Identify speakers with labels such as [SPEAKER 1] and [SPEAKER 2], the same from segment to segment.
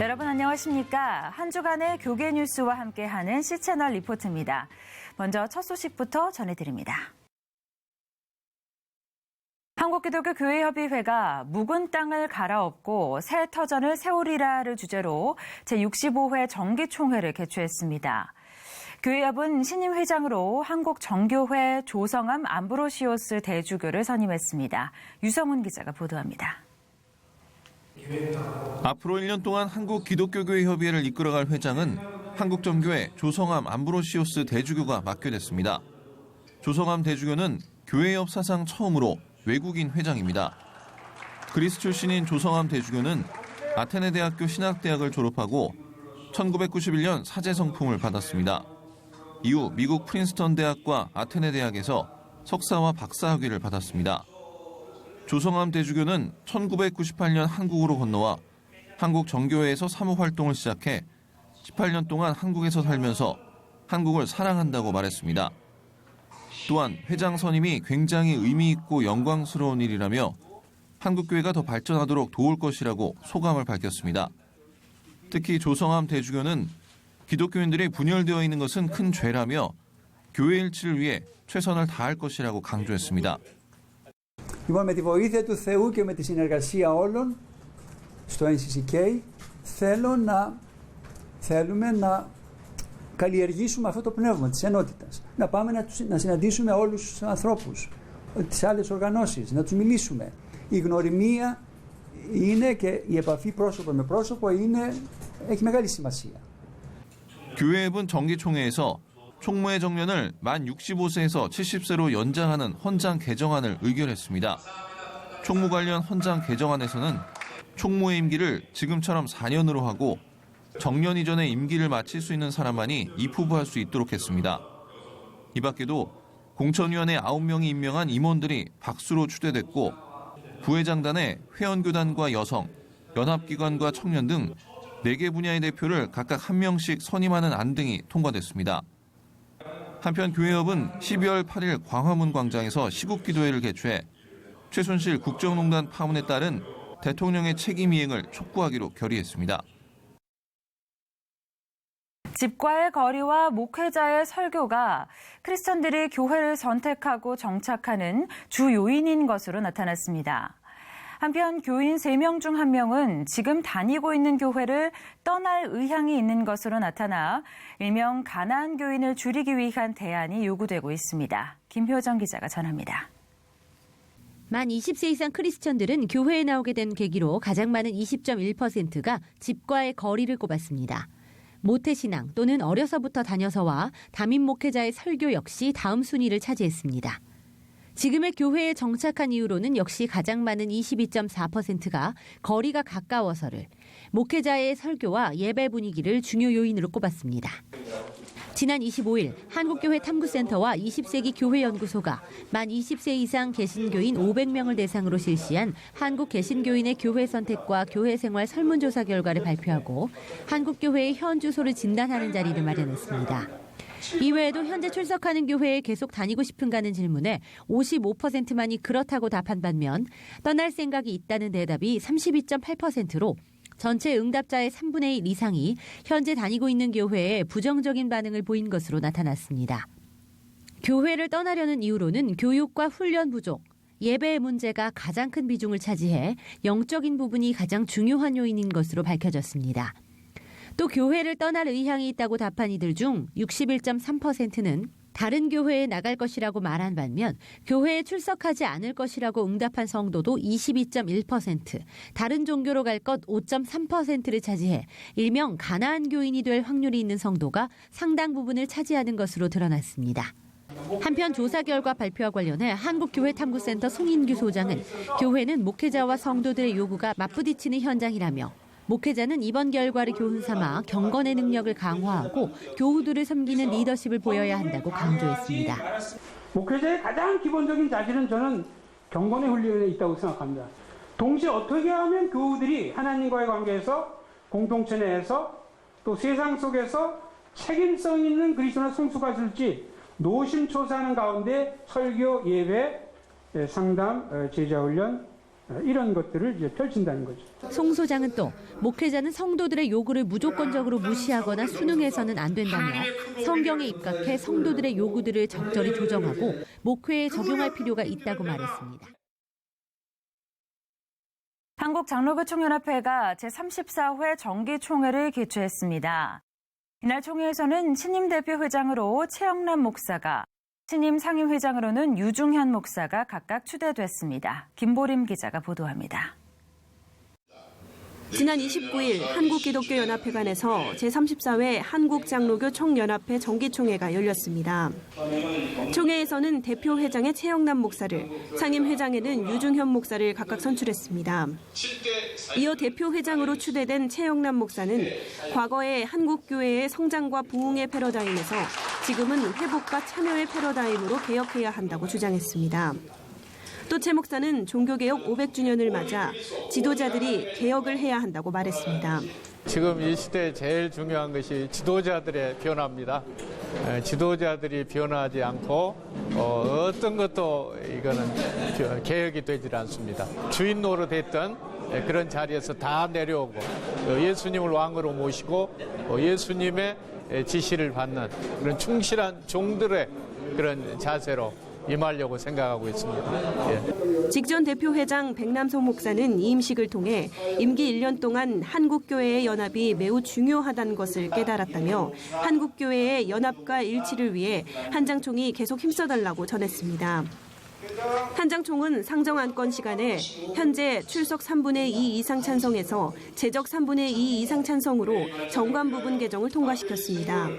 [SPEAKER 1] 여러분 안녕하십니까? 한 주간의 교계 뉴스와 함께하는 C채널 리포트입니다. 먼저 첫 소식부터 전해드립니다. 한국기독교교회협의회가 묵은 땅을 갈아엎고 새 터전을 세우리라를 주제로 제65회 정기총회를 개최했습니다. 교회협은 신임 회장으로 한국정교회 조성암 암브로시오스 대주교를 선임했습니다. 유성훈 기자가 보도합니다.
[SPEAKER 2] 앞으로 1년 동안 한국기독교교회협의회를 이끌어갈 회장은 한국정교회 조성암 암브로시오스 대주교가 맡게 됐습니다. 조성암 대주교는 교회협 사상 처음으로 외국인 회장입니다. 그리스 출신인 조성암 대주교는 아테네 대학교 신학대학을 졸업하고 1991년 사제 성품을 받았습니다. 이후 미국 프린스턴 대학과 아테네 대학에서 석사와 박사 학위를 받았습니다. 조성암 대주교는 1998년 한국으로 건너와 한국 정교회에서 사무 활동을 시작해 18년 동안 한국에서 살면서 한국을 사랑한다고 말했습니다. 또한 회장 선임이 굉장히 의미 있고 영광스러운 일이라며 한국교회가 더 발전하도록 도울 것이라고 소감을 밝혔습니다. 특히 조성암 대주교는 기독교인들이 분열되어 있는 것은 큰 죄라며 교회 일치를 위해 최선을 다할 것이라고 강조했습니다.
[SPEAKER 3] Λοιπόν, με τη βοήθεια του Θεού και με τη συνεργασία όλων στο NCCK θέλουμε να καλλιεργήσουμε αυτό το πνεύμα της ενότητας. Να πάμε να συναντήσουμε όλους τους ανθρώπους, τις άλλες οργανώσεις, να τους μιλήσουμε. Η γνωριμία είναι και η επαφή πρόσωπο με πρόσωπο έχει μεγάλη σημασία.
[SPEAKER 2] 교회협은 정기총회에서 총무회 정년을 만 65세에서 70세로 연장하는 헌장 개정안을 의결했습니다. 총무 관련 헌장 개정안에서는 총무의 임기를 지금처럼 4년으로 하고 정년 이전에 임기를 마칠 수 있는 사람만이 입후보할 수 있도록 했습니다. 이 밖에도 공천위원회 9명이 임명한 임원들이 박수로 추대됐고 부회장단에 회원교단과 여성, 연합기관과 청년 등 4개 분야의 대표를 각각 1명씩 선임하는 안 등이 통과됐습니다. 한편 교회협은 12월 8일 광화문 광장에서 시국기도회를 개최해 최순실 국정농단 파문에 따른 대통령의 책임 이행을 촉구하기로 결의했습니다.
[SPEAKER 1] 집과의 거리와 목회자의 설교가 크리스천들이 교회를 선택하고 정착하는 주 요인인 것으로 나타났습니다. 한편 교인 3명 중 1명은 지금 다니고 있는 교회를 떠날 의향이 있는 것으로 나타나 일명 가나안 교인을 줄이기 위한 대안이 요구되고 있습니다. 김효정 기자가 전합니다.
[SPEAKER 4] 만 20세 이상 크리스천들은 교회에 나오게 된 계기로 가장 많은 20.1%가 집과의 거리를 꼽았습니다. 모태신앙 또는 어려서부터 다녀서와 담임 목회자의 설교 역시 다음 순위를 차지했습니다. 지금의 교회에 정착한 이유로는 역시 가장 많은 22.4%가 거리가 가까워서를, 목회자의 설교와 예배 분위기를 중요 요인으로 꼽았습니다. 지난 25일 한국교회 탐구센터와 20세기 교회연구소가 만 20세 이상 개신교인 500명을 대상으로 실시한 한국 개신교인의 교회 선택과 교회 생활 설문조사 결과를 발표하고 한국교회의 현 주소를 진단하는 자리를 마련했습니다. 이외에도 현재 출석하는 교회에 계속 다니고 싶은가는 질문에 55%만이 그렇다고 답한 반면 떠날 생각이 있다는 대답이 32.8%로 전체 응답자의 3분의 1 이상이 현재 다니고 있는 교회에 부정적인 반응을 보인 것으로 나타났습니다. 교회를 떠나려는 이유로는 교육과 훈련 부족, 예배의 문제가 가장 큰 비중을 차지해 영적인 부분이 가장 중요한 요인인 것으로 밝혀졌습니다. 또 교회를 떠날 의향이 있다고 답한 이들 중 61.3%는 다른 교회에 나갈 것이라고 말한 반면 교회에 출석하지 않을 것이라고 응답한 성도도 22.1%, 다른 종교로 갈 것 5.3%를 차지해 일명 가나안 교인이 될 확률이 있는 성도가 상당 부분을 차지하는 것으로 드러났습니다. 한편 조사 결과 발표와 관련해 한국교회탐구센터 송인규 소장은 교회는 목회자와 성도들의 요구가 맞부딪히는 현장이라며 목회자는 이번 결과를 교훈 삼아 경건의 능력을 강화하고 교우들을 섬기는 리더십을 보여야 한다고 강조했습니다.
[SPEAKER 5] 목회자의 가장 기본적인 자질은 저는 경건의 훈련에 있다고 생각합니다. 동시에 어떻게 하면 교우들이 하나님과의 관계에서 공동체 내에서 또 세상 속에서 책임성 있는 그리스도인의 성수가 될지 노심초사하는 가운데 설교, 예배, 상담, 제자훈련 이런 것들을 이제 펼친다는 거죠.
[SPEAKER 4] 송 소장은 또 목회자는 성도들의 요구를 무조건적으로 무시하거나 순응해서는 안 된다며 성경에 입각해 성도들의 요구들을 적절히 조정하고 목회에 적용할 필요가 있다고 말했습니다.
[SPEAKER 1] 한국장로교총연합회가 제34회 정기총회를 개최했습니다. 이날 총회에서는 신임 대표회장으로 최영남 목사가, 신임 상임회장으로는 유중현 목사가 각각 추대됐습니다. 김보림 기자가 보도합니다.
[SPEAKER 6] 지난 29일 한국기독교연합회관에서 제34회 한국장로교 총연합회 정기총회가 열렸습니다. 총회에서는 대표회장의 최영남 목사를, 상임회장에는 유중현 목사를 각각 선출했습니다. 이어 대표회장으로 추대된 최영남 목사는 과거의 한국교회의 성장과 부흥의 패러다임에서 지금은 회복과 참여의 패러다임으로 개혁해야 한다고 주장했습니다. 또 최 목사는 종교개혁 500주년을 맞아 지도자들이 개혁을 해야 한다고 말했습니다.
[SPEAKER 7] 지금 이 시대에 제일 중요한 것이 지도자들의 변화입니다. 지도자들이 변화하지 않고 어떤 것도 이거는 개혁이 되질 않습니다. 주인 노릇했던 그런 자리에서 다 내려오고 예수님을 왕으로 모시고 예수님의 지시를 받는 그런 충실한 종들의 그런 자세로 임하려고 생각하고 있습니다. 예.
[SPEAKER 6] 직전 대표회장 백남성 목사는 임식을 통해 임기 1년 동안 한국교회의 연합이 매우 중요하다는 것을 깨달았다며 한국교회의 연합과 일치를 위해 한장총이 계속 힘써달라고 전했습니다. 한장총은 상정안건 시간에 현재 출석 3분의 2 이상 찬성에서 제적 3분의 2 이상 찬성으로 정관 부분 개정을 통과시켰습니다.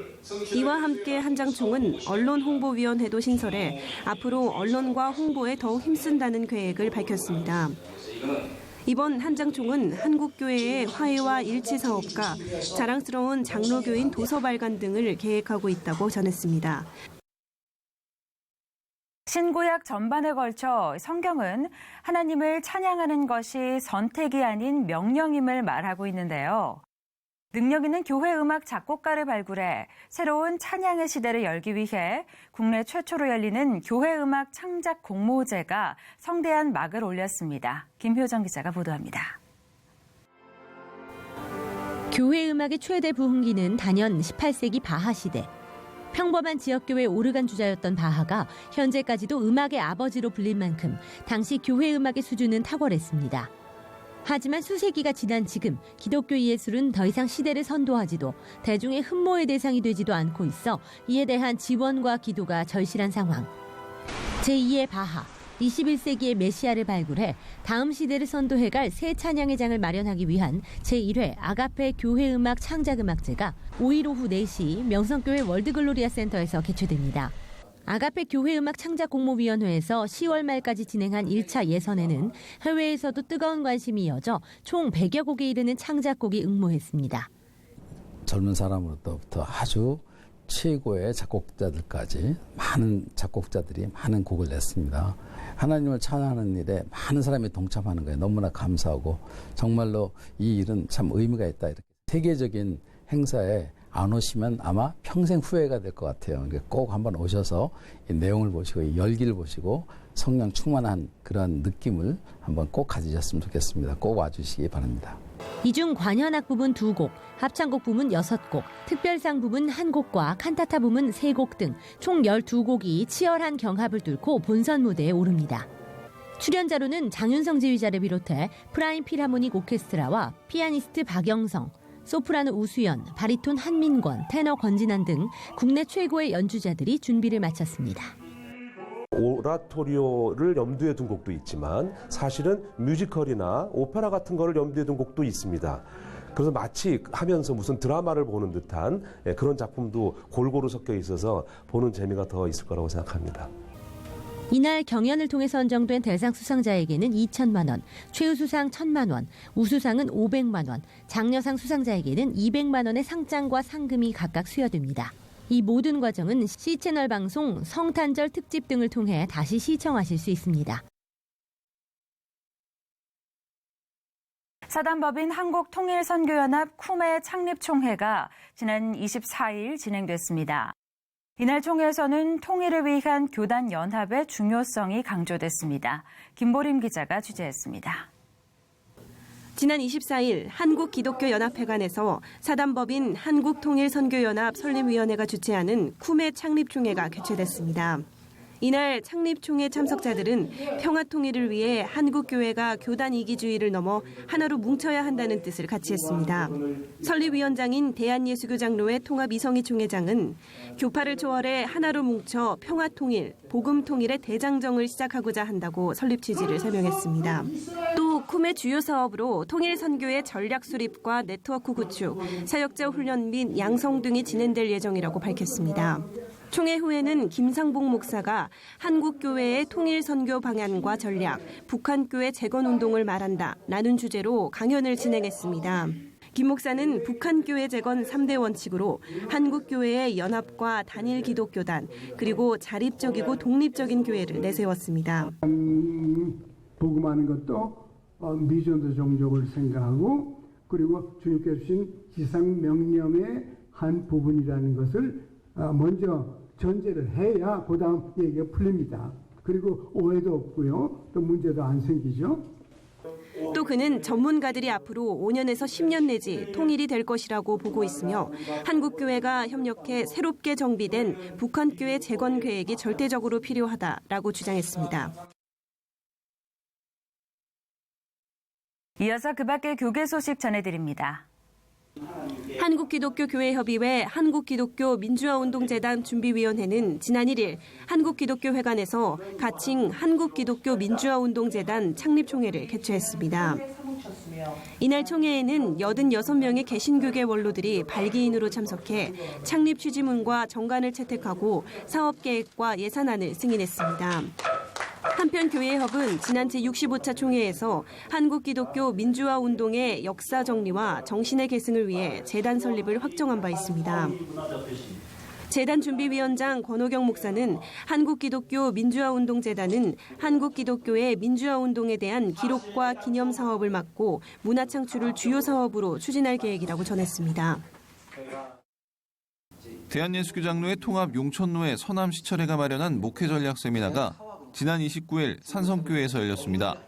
[SPEAKER 6] 이와 함께 한장총은 언론홍보위원회도 신설해 앞으로 언론과 홍보에 더욱 힘쓴다는 계획을 밝혔습니다. 이번 한장총은 한국교회의 화해와 일치 사업과 자랑스러운 장로교인 도서 발간 등을 계획하고 있다고 전했습니다.
[SPEAKER 1] 신구약 전반에 걸쳐 성경은 하나님을 찬양하는 것이 선택이 아닌 명령임을 말하고 있는데요. 능력 있는 교회 음악 작곡가를 발굴해 새로운 찬양의 시대를 열기 위해 국내 최초로 열리는 교회 음악 창작 공모제가 성대한 막을 올렸습니다. 김효정 기자가 보도합니다.
[SPEAKER 4] 교회 음악의 최대 부흥기는 단연 18세기 바하 시대. 평범한 지역교회 오르간 주자였던 바하가 현재까지도 음악의 아버지로 불릴 만큼 당시 교회 음악의 수준은 탁월했습니다. 하지만 수세기가 지난 지금 기독교 예술은 더 이상 시대를 선도하지도 대중의 흠모의 대상이 되지도 않고 있어 이에 대한 지원과 기도가 절실한 상황. 제2의 바하, 21세기의 메시아를 발굴해 다음 시대를 선도해갈 새 찬양의 장을 마련하기 위한 제1회 아가페 교회음악 창작음악제가 5일 오후 4시 명성교회 월드글로리아 센터에서 개최됩니다. 아가페 교회음악 창작공모위원회에서 10월 말까지 진행한 1차 예선에는 해외에서도 뜨거운 관심이 이어져 총 100여 곡에 이르는 창작곡이 응모했습니다.
[SPEAKER 8] 젊은 사람으로부터 아주 최고의 작곡자들까지 많은 작곡자들이 많은 곡을 냈습니다. 하나님을 찬양하는 일에 많은 사람이 동참하는 거예요. 너무나 감사하고 정말로 이 일은 참 의미가 있다. 이렇게 세계적인 행사에 안 오시면 아마 평생 후회가 될 것 같아요. 그러니까 꼭 한번 오셔서 이 내용을 보시고 이 열기를 보시고 성령 충만한 그런 느낌을 한번 꼭 가지셨으면 좋겠습니다. 꼭 와주시기 바랍니다.
[SPEAKER 4] 이 중 관현악 부분 2곡, 합창곡 부분 6곡, 특별상 부분 1곡과 칸타타 부분 3곡 등 총 12곡이 치열한 경합을 뚫고 본선 무대에 오릅니다. 출연자로는 장윤성 지휘자를 비롯해 프라임 필하모닉 오케스트라와 피아니스트 박영성, 소프라노 우수연, 바리톤 한민권, 테너 권진환 등 국내 최고의 연주자들이 준비를 마쳤습니다.
[SPEAKER 9] 오라토리오를 염두에 둔 곡도 있지만 사실은 뮤지컬이나 오페라 같은 거를 염두에 둔 곡도 있습니다. 그래서 마치 하면서 무슨 드라마를 보는 듯한 그런 작품도 골고루 섞여 있어서 보는 재미가 더 있을 거라고 생각합니다.
[SPEAKER 4] 이날 경연을 통해 선정된 대상 수상자에게는 2천만 원, 최우수상 1,000만 원, 우수상은 500만 원, 장려상 수상자에게는 200만 원의 상장과 상금이 각각 수여됩니다. 이 모든 과정은 C채널 방송 성탄절 특집 등을 통해 다시 시청하실 수 있습니다.
[SPEAKER 1] 사단법인 한국통일선교연합 쿰의 창립총회가 지난 24일 진행됐습니다. 이날 총회에서는 통일을 위한 교단 연합의 중요성이 강조됐습니다. 김보림 기자가 취재했습니다.
[SPEAKER 6] 지난 24일 한국기독교연합회관에서 사단법인 한국통일선교연합 설립위원회가 주최하는 쿠메 창립총회가 개최됐습니다. 이날 창립총회 참석자들은 평화통일을 위해 한국교회가 교단 이기주의를 넘어 하나로 뭉쳐야 한다는 뜻을 같이 했습니다. 설립위원장인 대한예수교장로회 통합이성희 총회장은 교파를 초월해 하나로 뭉쳐 평화통일, 복음통일의 대장정을 시작하고자 한다고 설립 취지를 설명했습니다. 또 쿠메 주요 사업으로 통일선교의 전략 수립과 네트워크 구축, 사역자 훈련 및 양성 등이 진행될 예정이라고 밝혔습니다. 총회 후에는 김상봉 목사가 한국교회의 통일선교 방향과 전략, 북한교회 재건운동을 말한다 라는 주제로 강연을 진행했습니다. 김 목사는 북한교회 재건 3대 원칙으로 한국교회의 연합과 단일 기독교단, 그리고 자립적이고 독립적인 교회를 내세웠습니다.
[SPEAKER 10] 복음하는 것도 미전도 종족을 생각하고 그리고 주님께서 주신 지상명령의 한 부분이라는 것을 먼저 전제를 해야 그 다음 얘기가 풀립니다. 그리고 오해도 없고요. 또 문제도 안 생기죠.
[SPEAKER 6] 또 그는 전문가들이 앞으로 5년에서 10년 내지 통일이 될 것이라고 보고 있으며 한국교회가 협력해 새롭게 정비된 북한교회 재건 계획이 절대적으로 필요하다라고 주장했습니다.
[SPEAKER 1] 이어서 그 밖의 교계 소식 전해드립니다.
[SPEAKER 6] 한국기독교교회협의회 한국기독교민주화운동재단 준비위원회는 지난 1일 한국기독교회관에서 가칭 한국기독교민주화운동재단 창립총회를 개최했습니다. 이날 총회에는 86명의 개신교계 원로들이 발기인으로 참석해 창립 취지문과 정관을 채택하고 사업계획과 예산안을 승인했습니다. 한편 교회협은 지난 제65차 총회에서 한국기독교 민주화운동의 역사 정리와 정신의 계승을 위해 재단 설립을 확정한 바 있습니다. 재단 준비위원장 권호경 목사는 한국기독교 민주화운동재단은 한국기독교의 민주화운동에 대한 기록과 기념 사업을 맡고 문화 창출을 주요 사업으로 추진할 계획이라고 전했습니다.
[SPEAKER 2] 대한예수교장로회 통합 용천로의 서남시철회가 마련한 목회전략 세미나가 지난 29일 산성교회에서 열렸습니다.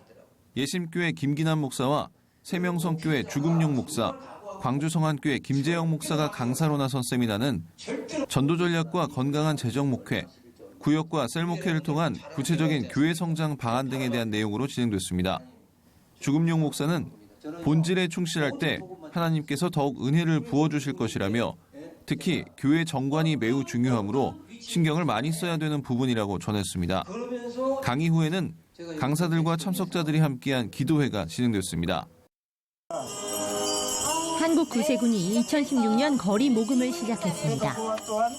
[SPEAKER 2] 예심교회 김기남 목사와 세명성교회 주금용 목사, 광주성안교회 김재영 목사가 강사로 나선 세미나는 전도전략과 건강한 재정 목회, 구역과 셀 목회를 통한 구체적인 교회 성장 방안 등에 대한 내용으로 진행됐습니다. 주금용 목사는 본질에 충실할 때 하나님께서 더욱 은혜를 부어주실 것이라며 특히 교회 정관이 매우 중요하므로 신경을 많이 써야 되는 부분이라고 전했습니다. 강의 후에는 강사들과 참석자들이 함께한 기도회가 진행됐습니다.
[SPEAKER 4] 한국구세군이 2016년 거리 모금을 시작했습니다.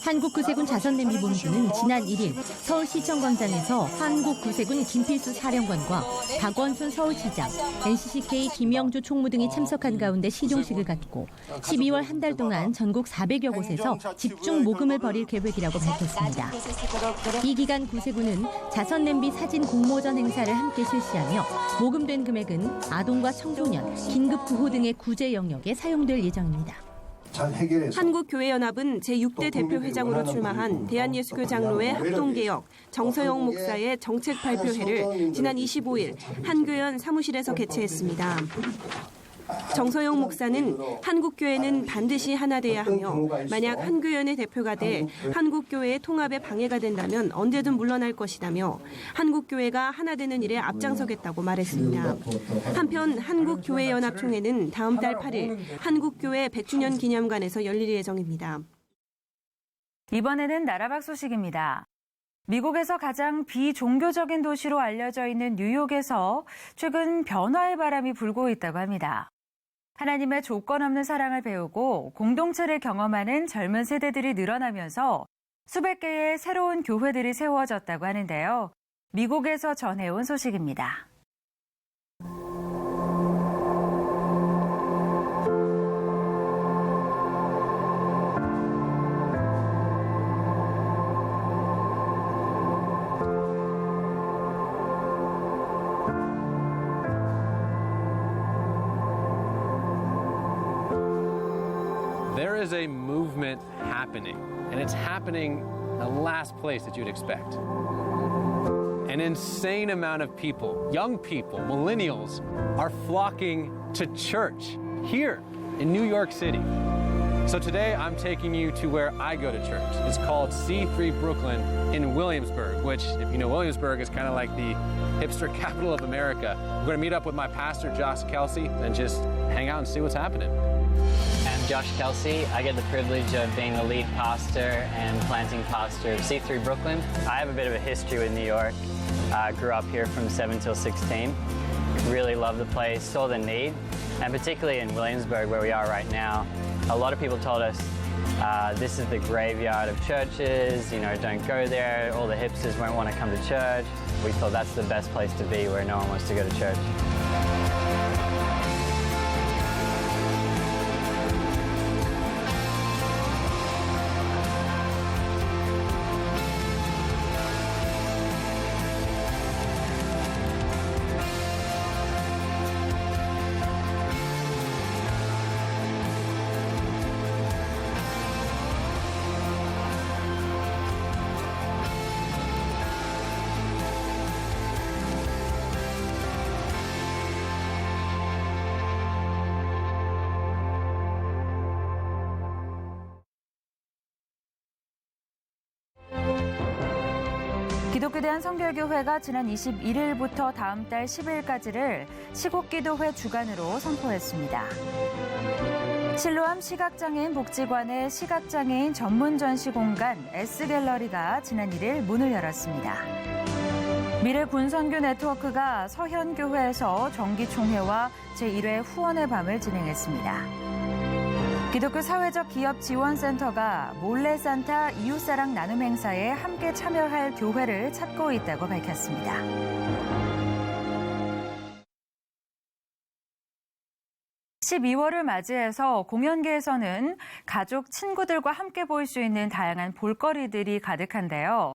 [SPEAKER 4] 한국구세군 자선냄비 본부는 지난 1일 서울시청 광장에서 한국구세군 김필수 사령관과 박원순 서울시장, NCCK 김영주 총무 등이 참석한 가운데 시종식을 갖고 12월 한 달 동안 전국 400여 곳에서 집중 모금을 벌일 계획이라고 밝혔습니다. 이 기간 구세군은 자선냄비 사진 공모전 행사를 함께 실시하며 모금된 금액은 아동과 청소년, 긴급구호 등의 구제 영역에 사용될 예정입니다.
[SPEAKER 6] 한국교회연합은 제6대 대표회장으로 출마한 대한예수교장로회 합동개혁 정서영 목사의 정책 발표회를 지난 25일 한교연 사무실에서 개최했습니다. 정서영 목사는 한국교회는 반드시 하나 돼야 하며 만약 한교연의 대표가 돼 한국교회의 통합에 방해가 된다면 언제든 물러날 것이라며 한국교회가 하나 되는 일에 앞장서겠다고 말했습니다. 한편 한국교회연합총회는 다음 달 8일 한국교회 100주년 기념관에서 열릴 예정입니다.
[SPEAKER 1] 이번에는 나라 밖 소식입니다. 미국에서 가장 비종교적인 도시로 알려져 있는 뉴욕에서 최근 변화의 바람이 불고 있다고 합니다. 하나님의 조건 없는 사랑을 배우고 공동체를 경험하는 젊은 세대들이 늘어나면서 수백 개의 새로운 교회들이 세워졌다고 하는데요. 미국에서 전해온 소식입니다.
[SPEAKER 11] There is a movement happening, and it's happening the last place that you'd expect. An insane amount of people, young people, millennials, are flocking to church here in New York City. So today I'm taking you to where I go to church. It's called C3 Brooklyn in Williamsburg, which, if you know Williamsburg, is kind of like the hipster capital of America. We're going to meet up with my pastor, Josh Kelsey, and just hang out and see what's happening.
[SPEAKER 12] I'm Josh Kelsey. I get the privilege of being the lead pastor and planting pastor of C3 Brooklyn. I have a bit of a history with New York. I grew up here from 7 till 16. Really love the place, saw the need, and particularly in Williamsburg, where we are right now, a lot of people told us this is the graveyard of churches, you know, don't go there, all the hipsters won't want to come to church. We thought that's the best place to be, where no one wants to go to church.
[SPEAKER 1] 기독교대한 성결교회가 지난 21일부터 다음 달 10일까지를 시국기도회 주간으로 선포했습니다. 실로암 시각장애인 복지관의 시각장애인 전문 전시 공간 S갤러리가 지난 1일 문을 열었습니다. 미래군선교 네트워크가 서현교회에서 정기총회와 제1회 후원의 밤을 진행했습니다. 기독교 사회적 기업 지원센터가 몰래산타 이웃사랑 나눔 행사에 함께 참여할 교회를 찾고 있다고 밝혔습니다. (12월을) 맞이해서 공연계에서는 가족, 친구들과 함께 볼 수 있는 다양한 볼거리들이 가득한데요.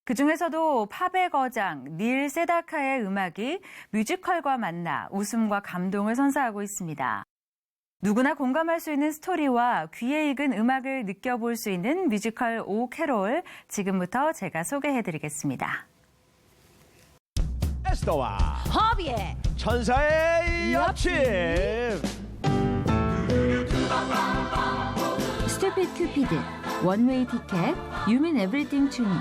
[SPEAKER 1] 그중에서도 팝의 거장 닐 세다카의 음악이 뮤지컬과 만나 웃음과 감동을 선사하고 있습니다. 누구나 공감할 수 있는 스토리와 귀에 익은 음악을 느껴볼 수 있는 뮤지컬 오 캐롤, 지금부터 제가 소개해드리겠습니다.
[SPEAKER 13] 에스더와
[SPEAKER 4] 허비의
[SPEAKER 13] 천사의 옆집.
[SPEAKER 1] 스튜피드 큐피드, 원웨이 티켓, 유민 에브리띵 투미.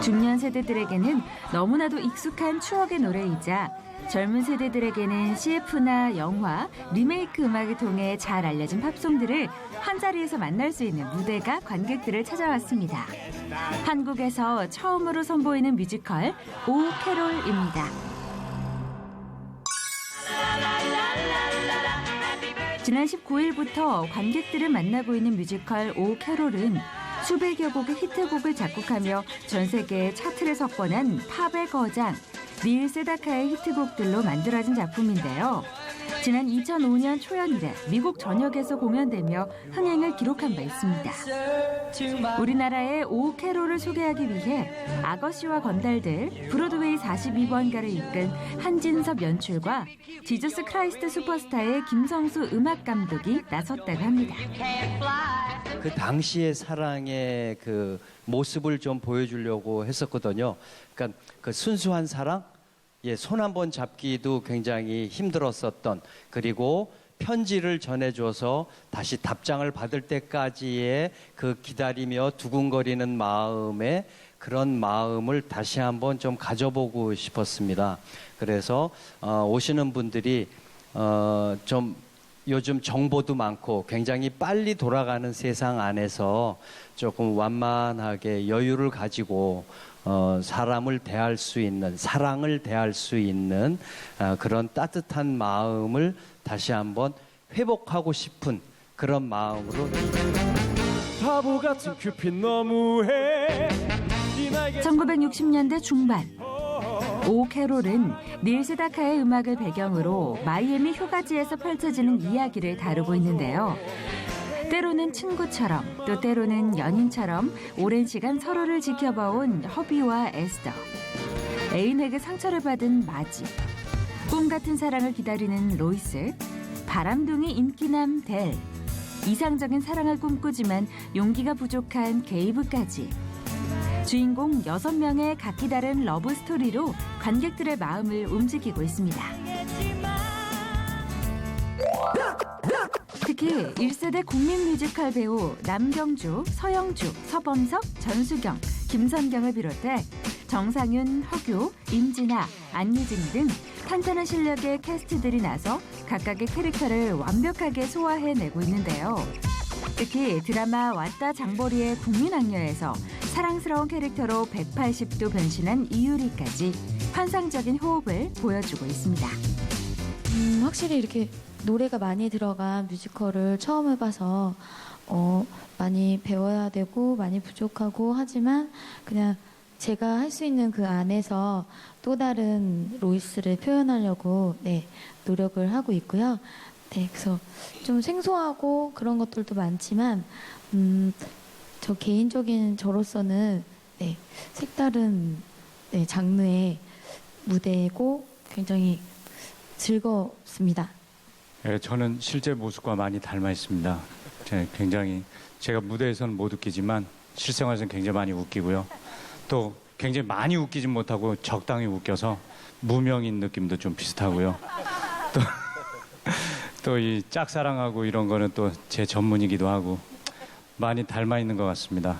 [SPEAKER 1] 중년 세대들에게는 너무나도 익숙한 추억의 노래이자 젊은 세대들에게는 CF나 영화, 리메이크 음악을 통해 잘 알려진 팝송들을 한자리에서 만날 수 있는 무대가 관객들을 찾아왔습니다. 한국에서 처음으로 선보이는 뮤지컬 오 캐롤입니다. 지난 19일부터 관객들을 만나고 있는 뮤지컬 오 캐롤은 수백여 곡의 히트곡을 작곡하며 전 세계 차트를 석권한 팝의 거장 닐 세다카의 히트곡들로 만들어진 작품인데요. 지난 2005년 초연대 미국 전역에서 공연되며 흥행을 기록한 바 있습니다. 우리나라의 오 캐롤을 소개하기 위해 아거씨와 건달들, 브로드웨이 42번가를 이끈 한진섭 연출과 지저스 크라이스트 슈퍼스타의 김성수 음악 감독이 나섰다고 합니다.
[SPEAKER 14] 그 당시의 사랑의 그 모습을 좀 보여주려고 했었거든요. 그러니까 그 순수한 사랑, 손 한 번 잡기도 굉장히 힘들었었던, 그리고 편지를 전해줘서 다시 답장을 받을 때까지의 그 기다리며 두근거리는 마음에 그런 마음을 다시 한번 좀 가져보고 싶었습니다. 그래서 오시는 분들이 좀 요즘 정보도 많고 굉장히 빨리 돌아가는 세상 안에서 조금 완만하게 여유를 가지고 사람을 대할 수 있는, 사랑을 대할 수 있는 그런 따뜻한 마음을 다시 한번 회복하고 싶은 그런 마음으로.
[SPEAKER 13] 바보 같은 큐피드 너무해.
[SPEAKER 1] 1960년대 중반 오 캐롤은 닐 세다카의 음악을 배경으로 마이애미 휴가지에서 펼쳐지는 이야기를 다루고 있는데요. 때로는 친구처럼 또 때로는 연인처럼 오랜 시간 서로를 지켜봐온 허비와 에스더, 애인에게 상처를 받은 마지, 꿈 같은 사랑을 기다리는 로이스, 바람둥이 인기남 델, 이상적인 사랑을 꿈꾸지만 용기가 부족한 게이브까지 주인공 6명의 각기 다른 러브 스토리로 관객들의 마음을 움직이고 있습니다. 특히 1세대 국민 뮤지컬 배우 남경주, 서영주, 서범석, 전수경, 김선경을 비롯해 정상윤, 허규, 임진아, 안유진 등 탄탄한 실력의 캐스트들이 나서 각각의 캐릭터를 완벽하게 소화해내고 있는데요. 특히 드라마 왔다 장보리의 국민악녀에서 사랑스러운 캐릭터로 180도 변신한 이유리까지 환상적인 호흡을 보여주고 있습니다.
[SPEAKER 15] 확실히 이렇게 노래가 많이 들어간 뮤지컬을 처음 해봐서 많이 배워야 되고 많이 부족하고 하지만 그냥 제가 할 수 있는 그 안에서 또 다른 로이스를 표현하려고 노력을 하고 있고요. 그래서 좀 생소하고 그런 것들도 많지만 저 개인적인 저로서는 색다른 장르의 무대고 굉장히 즐겁습니다.
[SPEAKER 16] 저는 실제 모습과 많이 닮아 있습니다. 굉장히 제가 무대에서는 못 웃기지만 실생활에서는 굉장히 많이 웃기고요. 또 굉장히 많이 웃기진 못하고 적당히 웃겨서 무명인 느낌도 좀 비슷하고요. 또 이 짝사랑하고 이런 거는 또 제 전문이기도 하고 많이 닮아 있는 것 같습니다.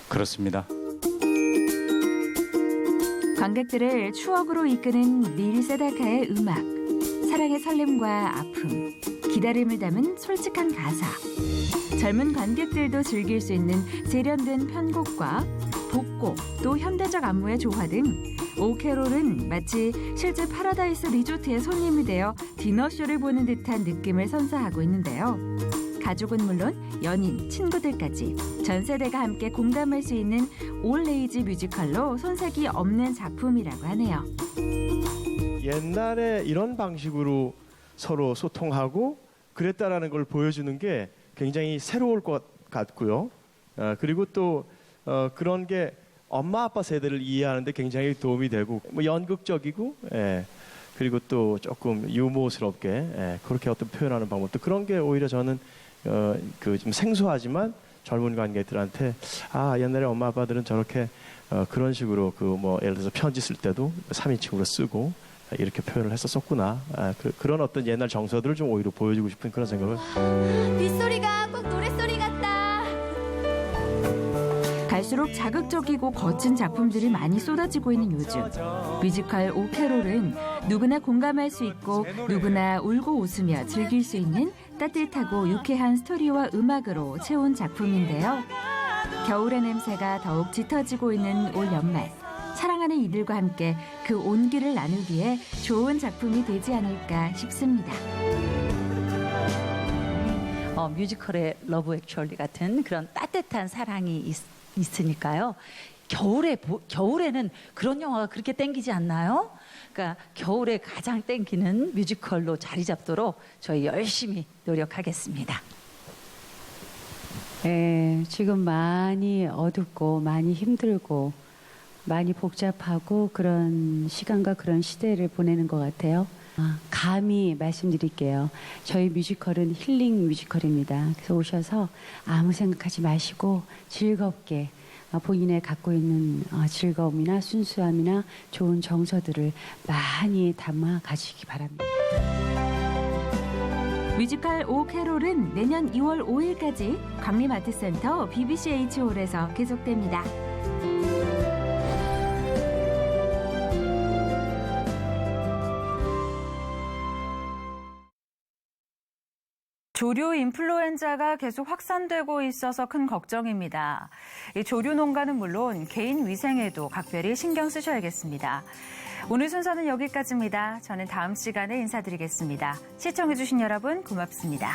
[SPEAKER 16] 그렇습니다.
[SPEAKER 1] 관객들을 추억으로 이끄는 닐 세다카의 음악, 사랑의 설렘과 아픔, 기다림을 담은 솔직한 가사, 젊은 관객들도 즐길 수 있는 세련된 편곡과 복고, 또 현대적 안무의 조화 등 오캐롤은 마치 실제 파라다이스 리조트의 손님이 되어 디너쇼를 보는 듯한 느낌을 선사하고 있는데요. 가족은 물론 연인, 친구들까지 전 세대가 함께 공감할 수 있는 올에이지 뮤지컬로 손색이 없는 작품이라고 하네요.
[SPEAKER 13] 옛날에 이런 방식으로 서로 소통하고 그랬다라는 걸 보여주는 게 굉장히 새로울 것 같고요. 그리고 또 그런 게 엄마 아빠 세대를 이해하는데 굉장히 도움이 되고 뭐 연극적이고 그리고 또 조금 유머스럽게 그렇게 어떤 표현하는 방법도 그런 게 오히려 저는 그 좀 생소하지만 젊은 관객들한테 옛날에 엄마 아빠들은 저렇게 그런 식으로 그 뭐 예를 들어서 편지 쓸 때도 3인칭으로 쓰고 이렇게 표현을 했었구나. 그런 어떤 옛날 정서들을 좀 오히려 보여주고 싶은 그런 생각을.
[SPEAKER 15] 빗소리가 꼭 노랫소리 같다.
[SPEAKER 1] 갈수록 자극적이고 거친 작품들이 많이 쏟아지고 있는 요즘. 뮤지컬 오캐롤은 누구나 공감할 수 있고 누구나 울고 웃으며 즐길 수 있는 따뜻하고 유쾌한 스토리와 음악으로 채운 작품인데요. 겨울의 냄새가 더욱 짙어지고 있는 올 연말. 사랑하는 이들과 함께 그 온기를 나누기에 좋은 작품이 되지 않을까 싶습니다.
[SPEAKER 17] 뮤지컬의 러브 액츄얼리 같은 그런 따뜻한 사랑이 있으니까요. 겨울에는 그런 영화가 그렇게 땡기지 않나요? 그러니까 겨울에 가장 땡기는 뮤지컬로 자리 잡도록 저희 열심히 노력하겠습니다.
[SPEAKER 18] 지금 많이 어둡고 많이 힘들고 많이 복잡하고 그런 시간과 그런 시대를 보내는 것 같아요. 감히 말씀드릴게요. 저희 뮤지컬은 힐링 뮤지컬입니다. 그래서 오셔서 아무 생각하지 마시고 즐겁게 본인의 갖고 있는 즐거움이나 순수함이나 좋은 정서들을 많이 담아 가시기 바랍니다.
[SPEAKER 1] 뮤지컬 오캐롤은 내년 2월 5일까지 광림아트센터 BBCH홀에서 계속됩니다. 조류 인플루엔자가 계속 확산되고 있어서 큰 걱정입니다. 이 조류 농가는 물론 개인 위생에도 각별히 신경 쓰셔야겠습니다. 오늘 순서는 여기까지입니다. 저는 다음 시간에 인사드리겠습니다. 시청해주신 여러분 고맙습니다.